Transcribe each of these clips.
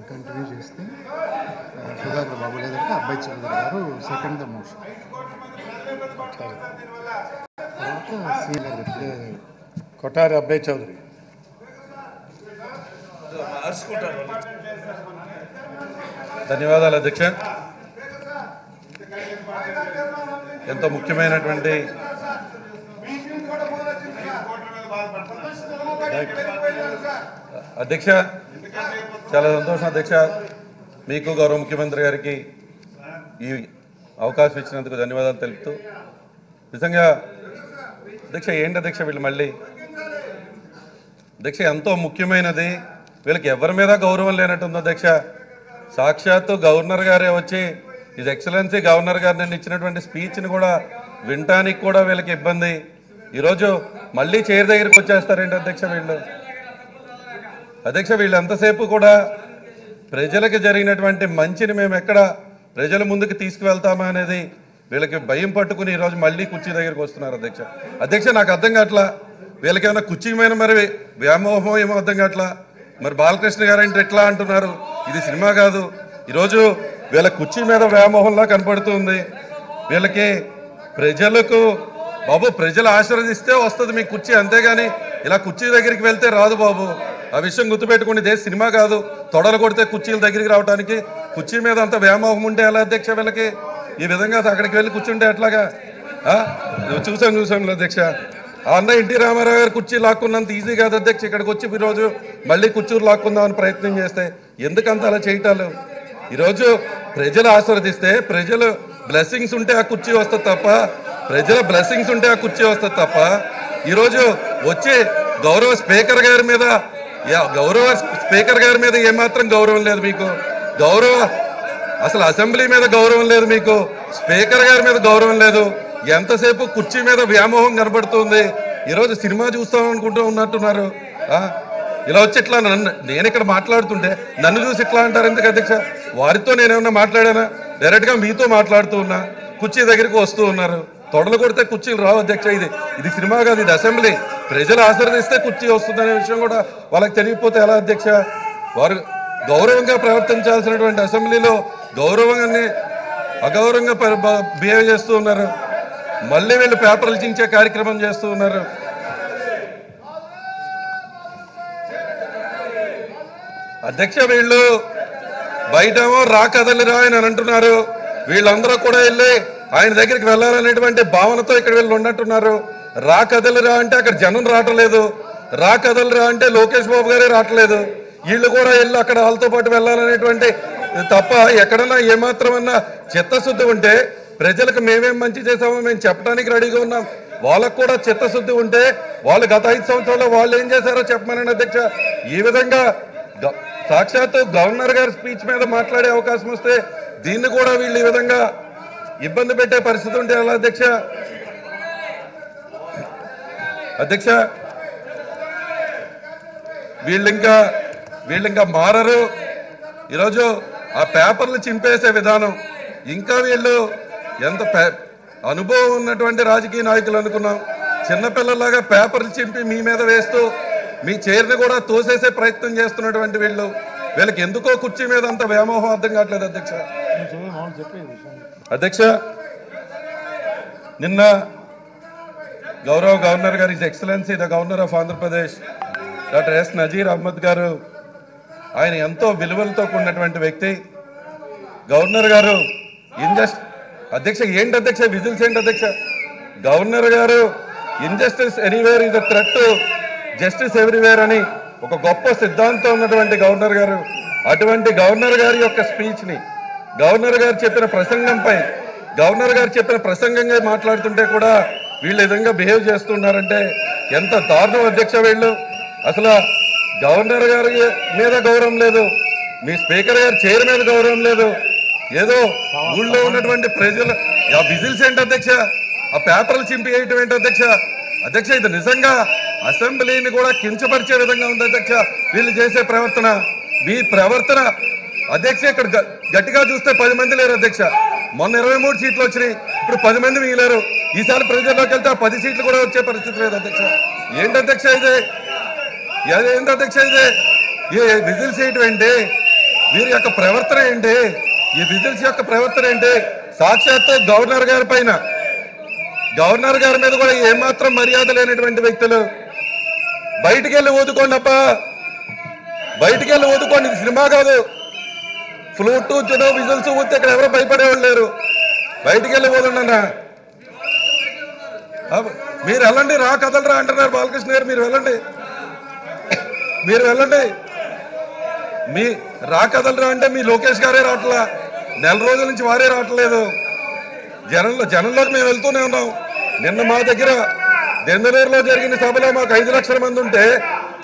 Continue చేస్తే సుధాకర్ బాబు లేదంటే అబ్బాయి చౌదరి గారు సెకండ్ ద మోషన్. తర్వాత సీనియర్ కొట్టారి అబ్బాయి చౌదరి. ధన్యవాదాలు అధ్యక్ష. ఎంతో ముఖ్యమైనటువంటి అధ్యక్ష, చాలా సంతోషం అధ్యక్ష. మీకు గౌరవ ముఖ్యమంత్రి గారికి ఈ అవకాశం ఇచ్చినందుకు ధన్యవాదాలు తెలుపుతూ, నిజంగా అధ్యక్ష ఏంటి అధ్యక్ష వీళ్ళు మళ్ళీ అధ్యక్ష ఎంతో ముఖ్యమైనది, వీళ్ళకి ఎవరి మీద గౌరవం లేనట్టుంది అధ్యక్ష. సాక్షాత్తు గవర్నర్ గారే వచ్చి హిజ్ ఎక్సలెన్సీ గవర్నర్ గారు నేను ఇచ్చినటువంటి స్పీచ్ని కూడా వినటానికి కూడా వీళ్ళకి ఇబ్బంది. ఈరోజు మళ్ళీ చైర్ దగ్గరికి వచ్చేస్తారేంటి అధ్యక్ష వీళ్ళు? అధ్యక్ష వీళ్ళు ఎంతసేపు కూడా ప్రజలకు జరిగినటువంటి మంచిని మేము ఎక్కడ ప్రజల ముందుకు తీసుకువెళ్తామా అనేది వీళ్ళకి భయం పట్టుకుని ఈరోజు మళ్ళీ కుర్చీ దగ్గరికి వస్తున్నారు అధ్యక్ష. అధ్యక్ష నాకు అర్థం కావట్లా, వీళ్ళకి ఏమైనా కుర్చీ మీద మరి వ్యామోహం ఏమో అర్థం కావట్లా. మరి బాలకృష్ణ గారు అంటే ఎట్లా అంటున్నారు? ఇది సినిమా కాదు. ఈరోజు వీళ్ళ కుర్చీ మీద వ్యామోహంలా కనపడుతుంది వీళ్ళకి. ప్రజలకు బాబు ప్రజలు ఆశీర్వదిస్తే వస్తుంది మీ కుర్చీ, అంతేగాని ఇలా కుర్చీ దగ్గరికి వెళ్తే రాదు బాబు. ఆ విషయం గుర్తుపెట్టుకుని, ఇదే సినిమా కాదు. తొడలు కొడితే కుర్చీల దగ్గరికి రావడానికి కుర్చీ మీద అంత వ్యామోహం ఉంటే ఎలా అధ్యక్ష వీళ్ళకి? ఈ విధంగా అక్కడికి వెళ్ళి కూర్చుంటే ఎట్లాగా? చూసాం అధ్యక్ష. ఆ అన్న ఎన్టీ రామారావు గారు కుర్చీ లాక్కున్నంత ఈజీ కాదు అధ్యక్ష. ఇక్కడికి వచ్చి ఈరోజు మళ్ళీ కుర్చీలు లాక్కుందామని ప్రయత్నం చేస్తే ఎందుకంత అలా చేయటాలు? ఈరోజు ప్రజలు ఆశీర్వదిస్తే, ప్రజలు బ్లెస్సింగ్స్ ఉంటే ఆ కుర్చీ వస్తుంది తప్ప, ప్రజల బ్లెస్సింగ్స్ ఉంటే ఆ కుర్చీ వస్తుంది తప్ప, ఈరోజు వచ్చి గౌరవ స్పీకర్ గారి మీద ఏమాత్రం గౌరవం లేదు మీకు. అసలు అసెంబ్లీ మీద గౌరవం లేదు మీకు. స్పీకర్ గారి మీద గౌరవం లేదు. ఎంతసేపు కుర్చీ మీద వ్యామోహం కనబడుతుంది. ఈరోజు సినిమా చూస్తాం అనుకుంటూ ఉన్నట్టున్నారు. ఇలా వచ్చి ఇట్లా నేను ఇక్కడ మాట్లాడుతుంటే నన్ను చూసి ఇట్లా అంటారు ఎందుకు అధ్యక్ష? వారితో నేనేమన్నా మాట్లాడానా? డైరెక్ట్గా మీతో మాట్లాడుతూ ఉన్నా, కుర్చీ దగ్గరికి వస్తూ ఉన్నారు. తొడలు కొడితే కుర్చీలు రావు అధ్యక్ష. ఇది సినిమా కాదు, ఇది అసెంబ్లీ. ప్రజలు ఆశీర్వదిస్తే కుర్చీ వస్తుందనే విషయం కూడా వాళ్ళకి తెలియకపోతే ఎలా అధ్యక్ష? వారు గౌరవంగా ప్రవర్తించాల్సినటువంటి అసెంబ్లీలో గౌరవంగానే అగౌరవంగా బిహేవ్ చేస్తూ ఉన్నారు. మళ్ళీ వీళ్ళు పేపర్లు చించే కార్యక్రమం చేస్తూ ఉన్నారు. అధ్యక్ష వీళ్ళు బయటేమో రా కదలిరా అని అంటున్నారు. వీళ్ళందరూ కూడా వెళ్ళి ఆయన దగ్గరికి వెళ్ళాలనేటువంటి భావనతో ఇక్కడ వీళ్ళు ఉన్నట్టున్నారు. రా కదలిరా అంటే అక్కడ జనం రావట్లేదు. రా కదలిరా అంటే లోకేష్ బాబు గారే రావట్లేదు. వీళ్ళు కూడా వెళ్ళి అక్కడ వాళ్ళతో పాటు వెళ్ళాలనేటువంటి తప్ప ఎక్కడన్నా ఏమాత్రమన్నా చిత్తశుద్ధి ఉంటే, ప్రజలకు మేమేం మంచి చేసామో మేము చెప్పడానికి రెడీగా ఉన్నాం. వాళ్ళకు కూడా చిత్తశుద్ధి ఉంటే వాళ్ళు గత 5 సంవత్సరాల్లో వాళ్ళు ఏం చేశారో చెప్పమనండి అధ్యక్ష. ఈ విధంగా సాక్షాత్తు గవర్నర్ గారి స్పీచ్ మీద మాట్లాడే అవకాశం వస్తే దీన్ని కూడా వీళ్ళు ఈ విధంగా ఇబ్బంది పెట్టే పరిస్థితి ఉంటే ఎలా అధ్యక్ష? అధ్యక్ష వీళ్ళింకా మారరు. ఈరోజు ఆ పేపర్లు చింపేసే విధానం, ఇంకా వీళ్ళు ఎంత అనుభవం ఉన్నటువంటి రాజకీయ నాయకులు అనుకున్నాం. చిన్నపిల్లలాగా పేపర్లు చింపి మీ మీద వేస్తూ మీ చైర్ని కూడా తోసేసే ప్రయత్నం చేస్తున్నటువంటి వీళ్ళకి ఎందుకో కుర్చీ మీద అంత వ్యామోహం అర్థం కావట్లేదు అధ్యక్ష. అధ్యక్ష నిన్న గౌరవ గవర్నర్ గారు, his excellency the governor of Andhra Pradesh doctor yes Nazir Ahmed గారు, ఆయన ఎంతో విలువలతో కూడినటువంటి వ్యక్తి. గవర్నర్ గారు అధ్యక్ష ఏంటి అధ్యక్ష విజిల్స్ ఏంటి అధ్యక్ష? గవర్నర్ గారు injustice anywhere is a threat to justice everywhere అని ఒక గొప్ప సిద్ధాంతం ఉన్నటువంటి గవర్నర్ గారు, అటువంటి గవర్నర్ గారి యొక్క స్పీచ్ని, గవర్నర్ గారు చెప్పిన ప్రసంగంపై గవర్నర్ గారు చెప్పిన ప్రసంగంగా మాట్లాడుతుంటే కూడా వీళ్ళు విధంగా బిహేవ్ చేస్తున్నారంటే ఎంత దారుణం అధ్యక్ష. వీళ్ళు అసలు గవర్నర్ గారి మీద గౌరవం లేదు, మీ స్పీకర్ గారి చైర్ మీద గౌరవం లేదు. ఏదో ఊళ్ళో ఉన్నటువంటి ప్రజలు ఆ విజిల్స్ ఏంటి అధ్యక్ష? ఆ పేపర్లు చింపేయటం ఏంటి అధ్యక్ష? అధ్యక్ష ఇది నిజంగా అసెంబ్లీని కూడా కించపరిచే విధంగా ఉంది అధ్యక్ష వీళ్ళు చేసే ప్రవర్తన. మీ ప్రవర్తన అధ్యక్ష ఇక్కడ గట్టిగా చూస్తే 10 మంది లేరు అధ్యక్ష. మొన్న 23 సీట్లు వచ్చినాయి, ఇప్పుడు 10 మంది మిగిలారు. ఈసారి ప్రజల్లోకి వెళ్తే ఆ 10 సీట్లు కూడా వచ్చే పరిస్థితి లేదు అధ్యక్ష. ఏంటి అధ్యక్ష ఇది? ఏంటి అధ్యక్ష ఇది? విజిల్స్ ఏంటి? వీరి యొక్క ప్రవర్తన ఏంటి? ఈ విజిల్స్ యొక్క ప్రవర్తన ఏంటి? సాక్షాత్తు గవర్నర్ గారి పైన, గవర్నర్ గారి మీద కూడా ఏమాత్రం మర్యాద లేనటువంటి వ్యక్తులు. బయటికి వెళ్ళి ఊదుకోండి అప్ప, బయటికి వెళ్ళి ఊదుకోండి. ఇది సినిమా కాదు. ఫ్లూట్ ఊచడం, విజిల్స్ ఊతే ఇక్కడ ఎవరో భయపడేవాళ్ళు లేరు. బయటికి వెళ్ళి ఊదండి అన్న. మీరు వెళ్ళండి, రా కదలరా అంటున్నారు బాలకృష్ణ గారు. మీరు వెళ్ళండి, మీరు వెళ్ళండి. మీ రా కదలరా అంటే మీ లోకేష్ గారే రావట్లా, నెల రోజుల నుంచి వారే రావట్లేదు. జనంలోకి మేము వెళ్తూనే ఉన్నాం. నిన్న మా దగ్గర దెందలూరులో జరిగిన సభలో మాకు 5 లక్షల మంది ఉంటే,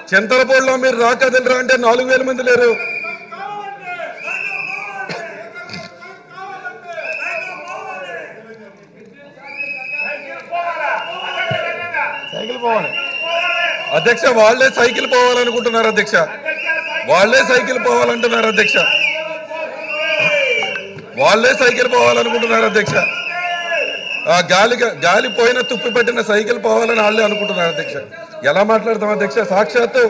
చింతలపూడిలో మీరు రా కదలరా అంటే 4,000 మంది లేరు. అధ్యక్ష, వాళ్లే సైకిల్ పోవాలనుకుంటున్నారు అధ్యక్ష, వాళ్లే సైకిల్ పోవాలంటున్నారు అధ్యక్ష, వాళ్లే సైకిల్ పోవాలనుకుంటున్నారు అధ్యక్ష. ఆ గాలి పోయిన తుప్పి పెట్టిన సైకిల్ పోవాలని వాళ్ళే అనుకుంటున్నారు అధ్యక్ష. ఎలా మాట్లాడతాం అధ్యక్ష? సాక్షాత్తు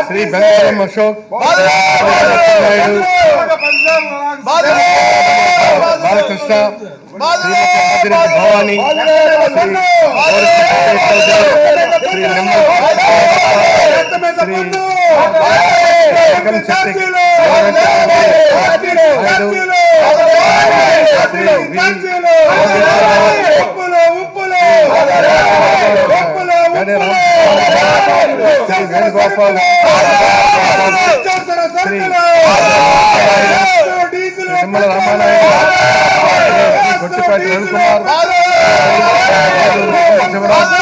శ్రీ బెంగారం అశోక్, బాలకృష్ణ, భవానీ, శ్రీ వేణుగోపాల్, శ్రీ నిమ్మల రామానాయుడు, గొట్టిపాటి రవికుమార్, శివరాజ్,